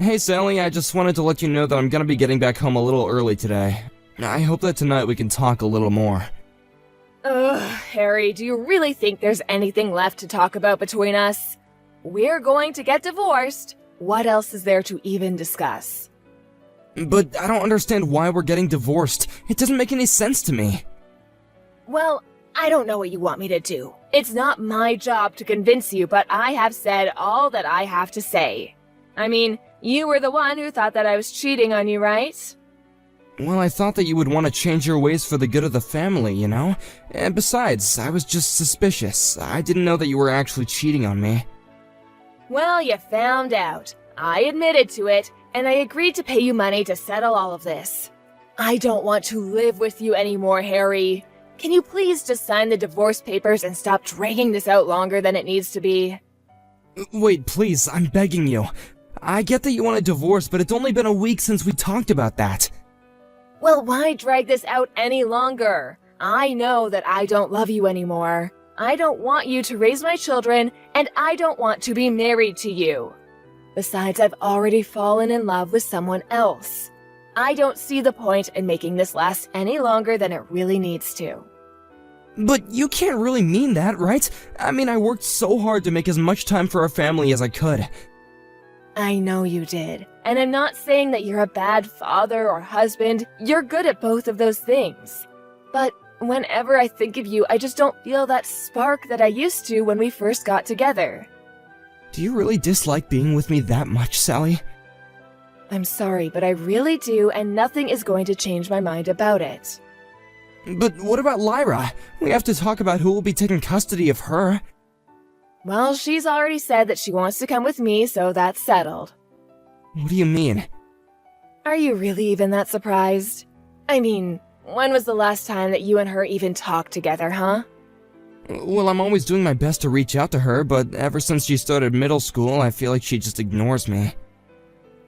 Hey Sally, I just wanted to let you know that I'm gonna be getting back home a little early today. I hope that tonight we can talk a little more. Ugh, Harry, do you really think there's anything left to talk about between us? We're going to get divorced. What else is there to even discuss? But I don't understand why we're getting divorced. It doesn't make any sense to me. Well, I don't know what you want me to do. It's not my job to convince you, but I have said all that I have to say. I mean, you were the one who thought that I was cheating on you, right? Well, I thought that you would want to change your ways for the good of the family, you know? And besides, I was just suspicious. I didn't know that you were actually cheating on me. Well, you found out. I admitted to it, and I agreed to pay you money to settle all of this. I don't want to live with you anymore, Harry. Can you please just sign the divorce papers and stop dragging this out longer than it needs to be? Wait, please, I'm begging you. I get that you want a divorce, but it's only been a week since we talked about that. Well, why drag this out any longer? I know that I don't love you anymore. I don't want you to raise my children, and I don't want to be married to you. Besides, I've already fallen in love with someone else. I don't see the point in making this last any longer than it really needs to. But you can't really mean that, right? I mean, I worked so hard to make as much time for our family as I could. I know you did, and I'm not saying that you're a bad father or husband. You're good at both of those things. But whenever I think of you, I just don't feel that spark that I used to when we first got together. Do you really dislike being with me that much, Sally? I'm sorry, but I really do, and nothing is going to change my mind about it. But what about Lyra? We have to talk about who will be taking custody of her. Well, she's already said that she wants to come with me, so that's settled. What do you mean? Are you really even that surprised? I mean, when was the last time that you and her even talked together, huh? Well, I'm always doing my best to reach out to her, but ever since she started middle school, I feel like she just ignores me.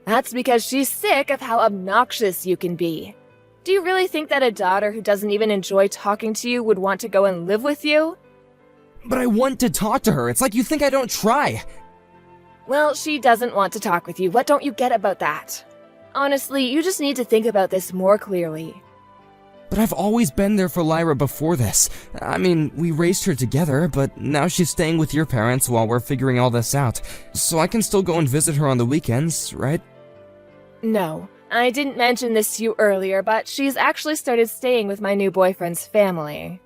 That's because she's sick of how obnoxious you can be. Do you really think that a daughter who doesn't even enjoy talking to you would want to go and live with you? But I want to talk to her. It's like you think I don't try. Well, she doesn't want to talk with you. What don't you get about that? Honestly, you just need to think about this more clearly. But I've always been there for Lyra before this. I mean, we raised her together, but now she's staying with your parents while we're figuring all this out. So I can still go and visit her on the weekends, right? No, I didn't mention this to you earlier, but she's actually started staying with my new boyfriend's family.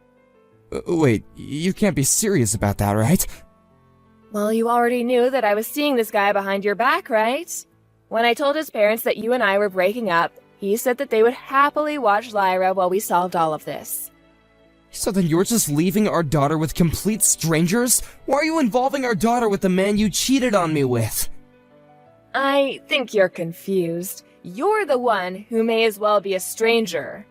Wait, you can't be serious about that, right? Well, you already knew that I was seeing this guy behind your back, right? When I told his parents that you and I were breaking up, he said that they would happily watch Lyra while we solved all of this. So then you're just leaving our daughter with complete strangers? Why are you involving our daughter with the man you cheated on me with? I think you're confused. You're the one who may as well be a stranger.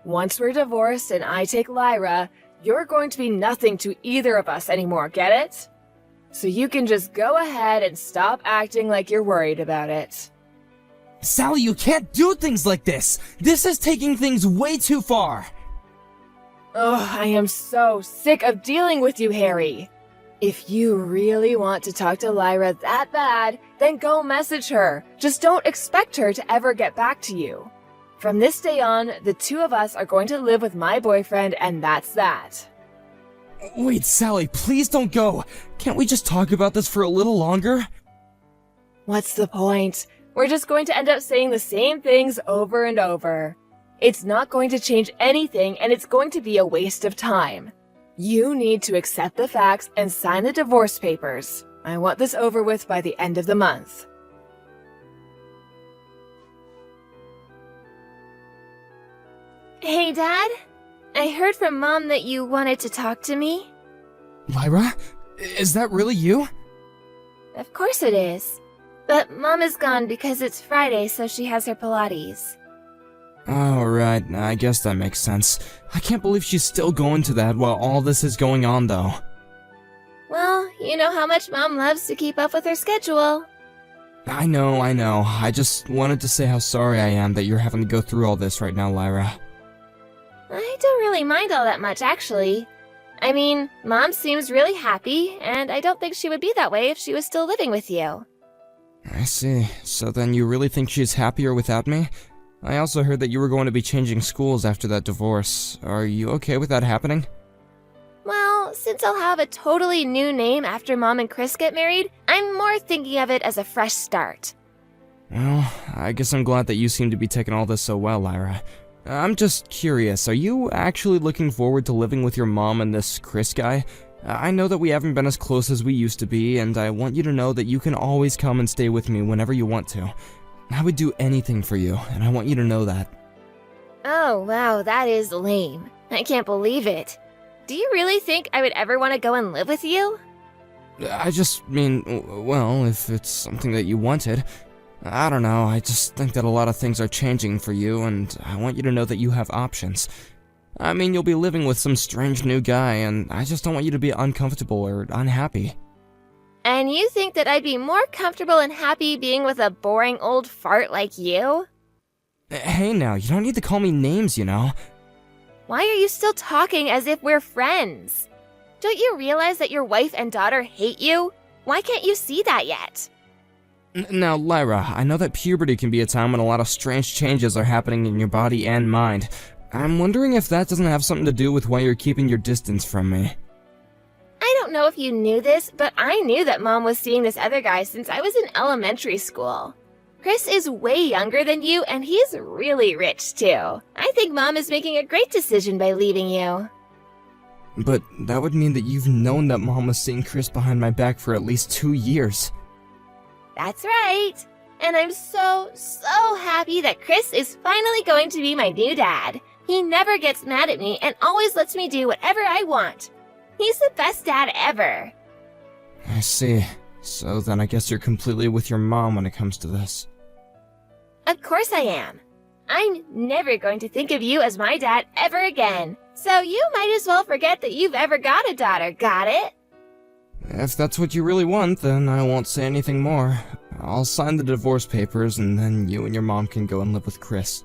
Once we're divorced and I take Lyra, you're going to be nothing to either of us anymore, get it? So you can just go ahead and stop acting like you're worried about it. Sally, you can't do things like this! This is taking things way too far! Ugh, I am so sick of dealing with you, Harry. If you really want to talk to Lyra that bad, then go message her. Just don't expect her to ever get back to you. From this day on, the two of us are going to live with my boyfriend, and that's that. Wait, Sally, please don't go. Can't we just talk about this for a little longer? What's the point? We're just going to end up saying the same things over and over. It's not going to change anything, and it's going to be a waste of time. You need to accept the facts and sign the divorce papers. I want this over with by the end of the month. Hey, Dad. I heard from Mom that you wanted to talk to me. Lyra? Is that really you? Of course it is. But Mom is gone because it's Friday, so she has her Pilates. Oh, right. I guess that makes sense. I can't believe she's still going to that while all this is going on, though. Well, you know how much Mom loves to keep up with her schedule. I know. I just wanted to say how sorry I am that you're having to go through all this right now, Lyra. I don't really mind all that much, actually. I mean, Mom seems really happy, and I don't think she would be that way if she was still living with you. I see. So then you really think she's happier without me? I also heard that you were going to be changing schools after that divorce. Are you okay with that happening? Well, since I'll have a totally new name after Mom and Chris get married, I'm more thinking of it as a fresh start. Well, I guess I'm glad that you seem to be taking all this so well, Lyra. I'm just curious, are you actually looking forward to living with your mom and this Chris guy? I know that we haven't been as close as we used to be, and I want you to know that you can always come and stay with me whenever you want to. I would do anything for you, and I want you to know that. Oh, wow, that is lame. I can't believe it. Do you really think I would ever want to go and live with you? I just mean, well, if it's something that you wanted. I don't know, I just think that a lot of things are changing for you, and I want you to know that you have options. I mean, you'll be living with some strange new guy, and I just don't want you to be uncomfortable or unhappy. And you think that I'd be more comfortable and happy being with a boring old fart like you? Hey now, you don't need to call me names, you know? Why are you still talking as if we're friends? Don't you realize that your wife and daughter hate you? Why can't you see that yet? Now, Lyra, I know that puberty can be a time when a lot of strange changes are happening in your body and mind. I'm wondering if that doesn't have something to do with why you're keeping your distance from me. I don't know if you knew this, but I knew that Mom was seeing this other guy since I was in elementary school. Chris is way younger than you, and he's really rich, too. I think Mom is making a great decision by leaving you. But that would mean that you've known that Mom was seeing Chris behind my back for at least 2 years. That's right. And I'm so happy that Chris is finally going to be my new dad. He never gets mad at me and always lets me do whatever I want. He's the best dad ever. I see. So then I guess you're completely with your mom when it comes to this. Of course I am. I'm never going to think of you as my dad ever again. So you might as well forget that you've ever got a daughter, got it? If that's what you really want, then I won't say anything more. I'll sign the divorce papers, and then you and your mom can go and live with Chris.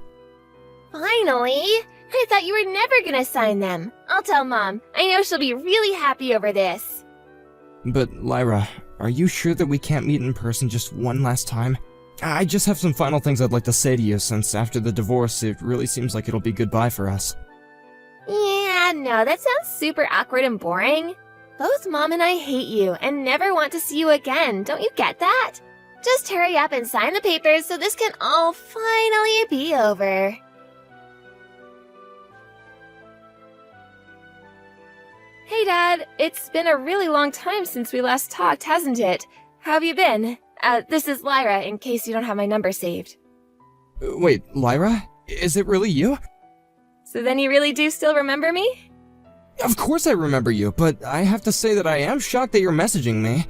Finally! I thought you were never gonna sign them. I'll tell Mom. I know she'll be really happy over this. But, Lyra, are you sure that we can't meet in person just one last time? I just have some final things I'd like to say to you, since after the divorce, it really seems like it'll be goodbye for us. Yeah, no, that sounds super awkward and boring. Both Mom and I hate you and never want to see you again. Don't you get that? Just hurry up and sign the papers so this can all finally be over. Hey, Dad. It's been a really long time since we last talked, hasn't it? How have you been? This is Lyra, in case you don't have my number saved. Wait, Lyra? Is it really you? So then you really do still remember me? Of course I remember you, but I have to say that I am shocked that you're messaging me.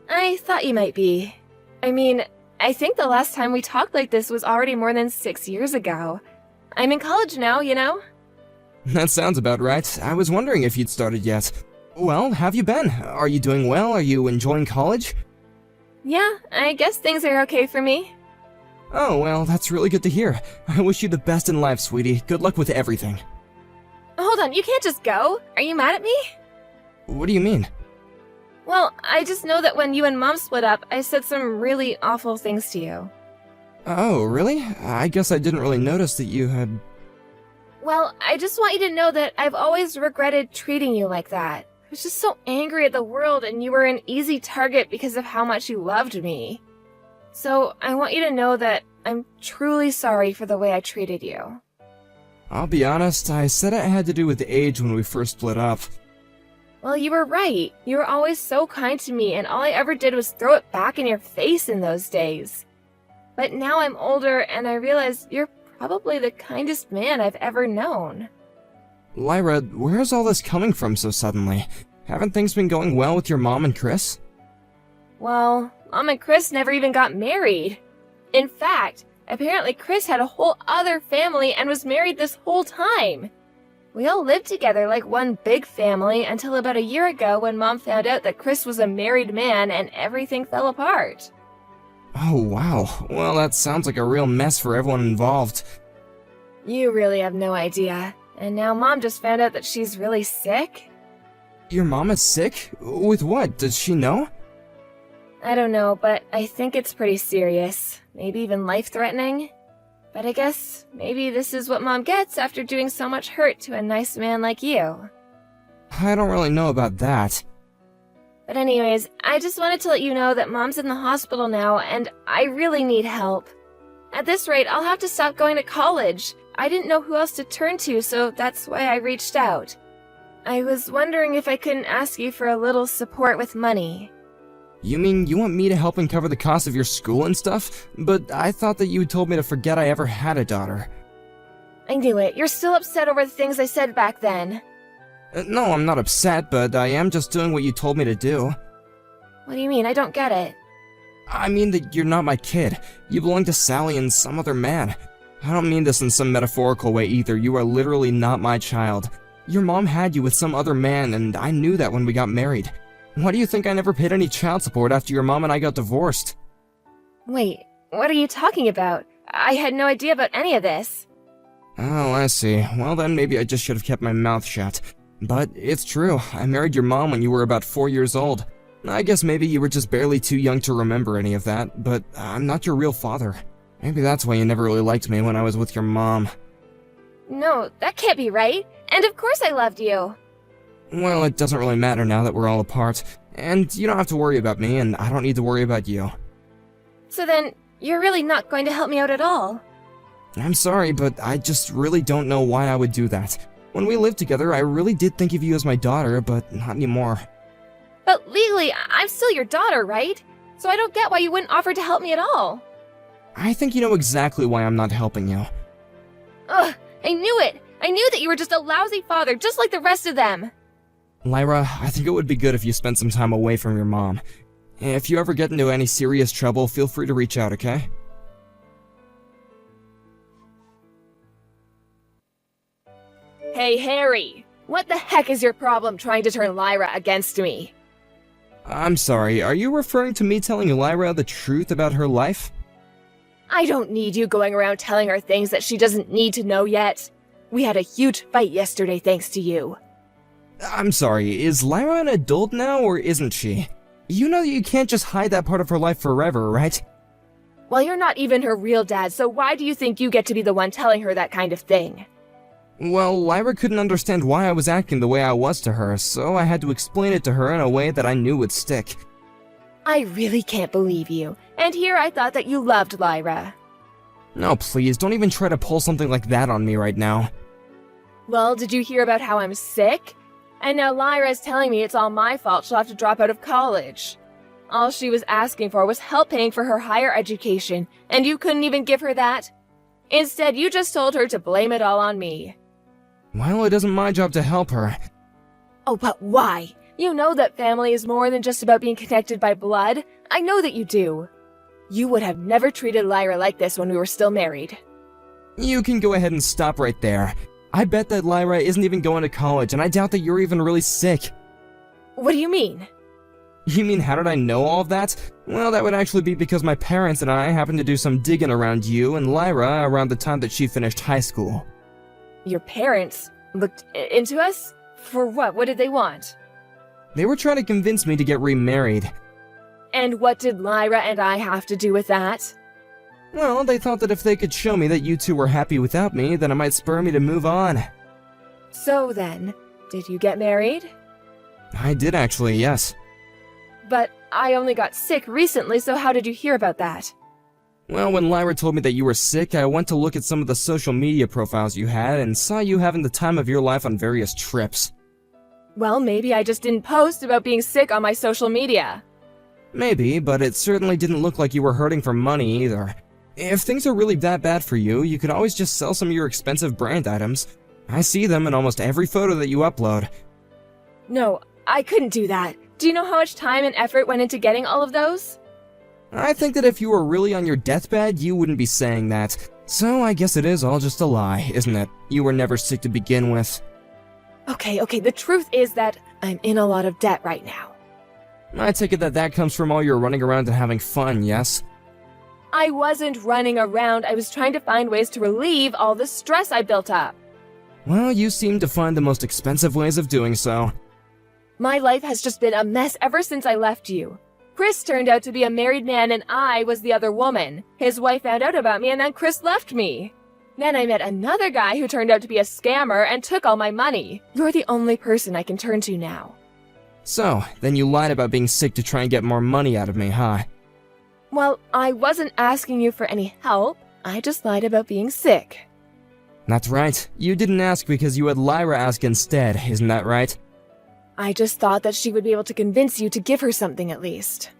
I thought you might be. I mean, I think the last time we talked like this was already more than 6 years ago. I'm in college now, you know? That sounds about right. I was wondering if you'd started yet. Well, have you been? Are you doing well? Are you enjoying college? Yeah, I guess things are okay for me. Oh, well, that's really good to hear. I wish you the best in life, sweetie. Good luck with everything. Hold on, you can't just go. Are you mad at me? What do you mean? Well, I just know that when you and Mom split up, I said some really awful things to you. Oh, really? I guess I didn't really notice that you had... Well, I just want you to know that I've always regretted treating you like that. I was just so angry at the world, and you were an easy target because of how much you loved me. So, I want you to know that I'm truly sorry for the way I treated you. I'll be honest, I said it had to do with age when we first split up. Well, you were right. You were always so kind to me, and all I ever did was throw it back in your face in those days. But now I'm older, and I realize you're probably the kindest man I've ever known. Lyra, where's all this coming from so suddenly? Haven't things been going well with your mom and Chris? Well, Mom and Chris never even got married. In fact, apparently Chris had a whole other family and was married this whole time. We all lived together like one big family until about a year ago when Mom found out that Chris was a married man and everything fell apart. Oh, wow. Well, that sounds like a real mess for everyone involved. You really have no idea. And now Mom just found out that she's really sick. Your mom is sick? With what? Does she know? I don't know, but I think it's pretty serious. Maybe even life-threatening. But I guess maybe this is what Mom gets after doing so much hurt to a nice man like you. I don't really know about that. But anyways, I just wanted to let you know that Mom's in the hospital now, and I really need help. At this rate, I'll have to stop going to college. I didn't know who else to turn to, so that's why I reached out. I was wondering if I couldn't ask you for a little support with money. You mean you want me to help and cover the cost of your school and stuff? But I thought that you told me to forget I ever had a daughter. I knew it. You're still upset over the things I said back then. No, I'm not upset, but I am just doing what you told me to do. What do you mean? I don't get it. I mean that you're not my kid. You belong to Sally and some other man. I don't mean this in some metaphorical way either. You are literally not my child. Your mom had you with some other man, and I knew that when we got married. Why do you think I never paid any child support after your mom and I got divorced? Wait, what are you talking about? I had no idea about any of this. Oh, I see. Well then, maybe I just should have kept my mouth shut. But it's true. I married your mom when you were about 4 years old. I guess maybe you were just barely too young to remember any of that, but I'm not your real father. Maybe that's why you never really liked me when I was with your mom. No, that can't be right. And of course I loved you. Well, it doesn't really matter now that we're all apart. And you don't have to worry about me, and I don't need to worry about you. So then, you're really not going to help me out at all? I'm sorry, but I just really don't know why I would do that. When we lived together, I really did think of you as my daughter, but not anymore. But legally, I'm still your daughter, right? So I don't get why you wouldn't offer to help me at all. I think you know exactly why I'm not helping you. Ugh, I knew it! I knew that you were just a lousy father, just like the rest of them! Lyra, I think it would be good if you spent some time away from your mom. If you ever get into any serious trouble, feel free to reach out, okay? Hey, Harry! What the heck is your problem trying to turn Lyra against me? I'm sorry, are you referring to me telling Lyra the truth about her life? I don't need you going around telling her things that she doesn't need to know yet. We had a huge fight yesterday thanks to you. I'm sorry, is Lyra an adult now, or isn't she? You know that you can't just hide that part of her life forever, right? Well, you're not even her real dad, so why do you think you get to be the one telling her that kind of thing? Well, Lyra couldn't understand why I was acting the way I was to her, so I had to explain it to her in a way that I knew would stick. I really can't believe you. And here I thought that you loved Lyra. No, please, don't even try to pull something like that on me right now. Well, did you hear about how I'm sick? And now Lyra's telling me it's all my fault she'll have to drop out of college. All she was asking for was help paying for her higher education, and you couldn't even give her that? Instead, you just told her to blame it all on me. Well, it isn't my job to help her. Oh, but why? You know that family is more than just about being connected by blood. I know that you do. You would have never treated Lyra like this when we were still married. You can go ahead and stop right there. I bet that Lyra isn't even going to college, and I doubt that you're even really sick. What do you mean? You mean how did I know all of that? Well, that would actually be because my parents and I happened to do some digging around you and Lyra around the time that she finished high school. Your parents looked into us? For what? What did they want? They were trying to convince me to get remarried. And what did Lyra and I have to do with that? Well, they thought that if they could show me that you two were happy without me, then it might spur me to move on. So then, did you get married? I did actually, yes. But I only got sick recently, so how did you hear about that? Well, when Lyra told me that you were sick, I went to look at some of the social media profiles you had and saw you having the time of your life on various trips. Well, maybe I just didn't post about being sick on my social media. Maybe, but it certainly didn't look like you were hurting for money either. If things are really that bad for you, you could always just sell some of your expensive brand items. I see them in almost every photo that you upload. No, I couldn't do that. Do you know how much time and effort went into getting all of those? I think that if you were really on your deathbed, you wouldn't be saying that. So I guess it is all just a lie, isn't it? You were never sick to begin with. Okay, the truth is that I'm in a lot of debt right now. I take it that that comes from all your running around and having fun, yes? I wasn't running around, I was trying to find ways to relieve all the stress I built up. Well, you seem to find the most expensive ways of doing so. My life has just been a mess ever since I left you. Chris turned out to be a married man and I was the other woman. His wife found out about me and then Chris left me. Then I met another guy who turned out to be a scammer and took all my money. You're the only person I can turn to now. So, then you lied about being sick to try and get more money out of me, huh? Well, I wasn't asking you for any help. I just lied about being sick. That's right. You didn't ask because you had Lyra ask instead, isn't that right? I just thought that she would be able to convince you to give her something at least.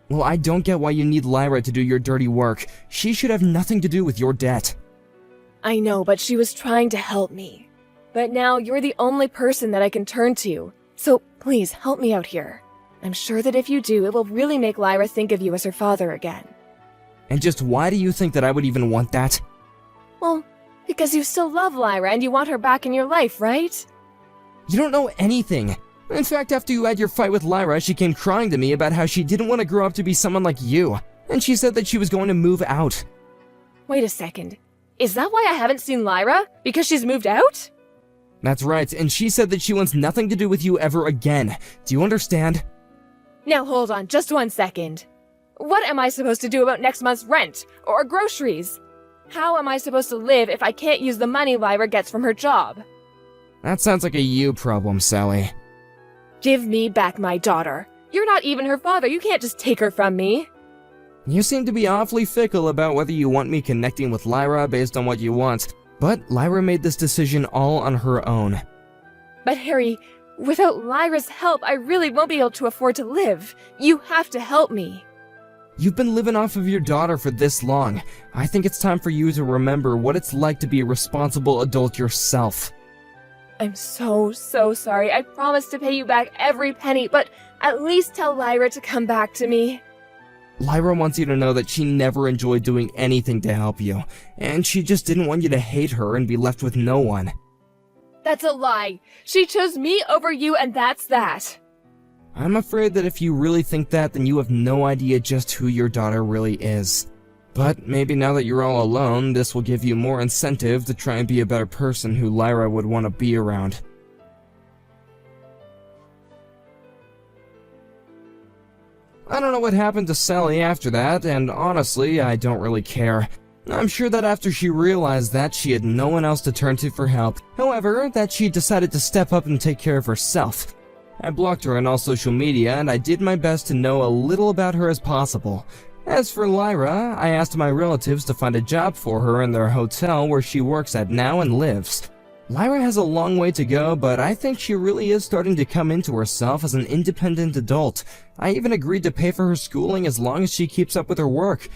Well, I don't get why you need Lyra to do your dirty work. She should have nothing to do with your debt. I know, but she was trying to help me. But now you're the only person that I can turn to. So please help me out here. I'm sure that if you do, it will really make Lyra think of you as her father again. And just why do you think that I would even want that? Well, because you still love Lyra and you want her back in your life, right? You don't know anything. In fact, after you had your fight with Lyra, she came crying to me about how she didn't want to grow up to be someone like you. And she said that she was going to move out. Wait a second. Is that why I haven't seen Lyra? Because she's moved out? That's right, and she said that she wants nothing to do with you ever again. Do you understand? Now hold on, just 1 second. What am I supposed to do about next month's rent? Or groceries? How am I supposed to live if I can't use the money Lyra gets from her job? That sounds like a you problem, Sally. Give me back my daughter. You're not even her father, you can't just take her from me. You seem to be awfully fickle about whether you want me connecting with Lyra based on what you want, but Lyra made this decision all on her own. But Harry, without Lyra's help, I really won't be able to afford to live. You have to help me. You've been living off of your daughter for this long. I think it's time for you to remember what it's like to be a responsible adult yourself. I'm so sorry. I promise to pay you back every penny, but at least tell Lyra to come back to me. Lyra wants you to know that she never enjoyed doing anything to help you, and she just didn't want you to hate her and be left with no one. That's a lie. She chose me over you, and that's that. I'm afraid that if you really think that, then you have no idea just who your daughter really is. But maybe now that you're all alone, this will give you more incentive to try and be a better person who Lyra would want to be around. I don't know what happened to Sally after that, and honestly, I don't really care. I'm sure that after she realized that, she had no one else to turn to for help. However, that she decided to step up and take care of herself. I blocked her on all social media, and I did my best to know a little about her as possible. As for Lyra, I asked my relatives to find a job for her in their hotel where she works at now and lives. Lyra has a long way to go, but I think she really is starting to come into herself as an independent adult. I even agreed to pay for her schooling as long as she keeps up with her work,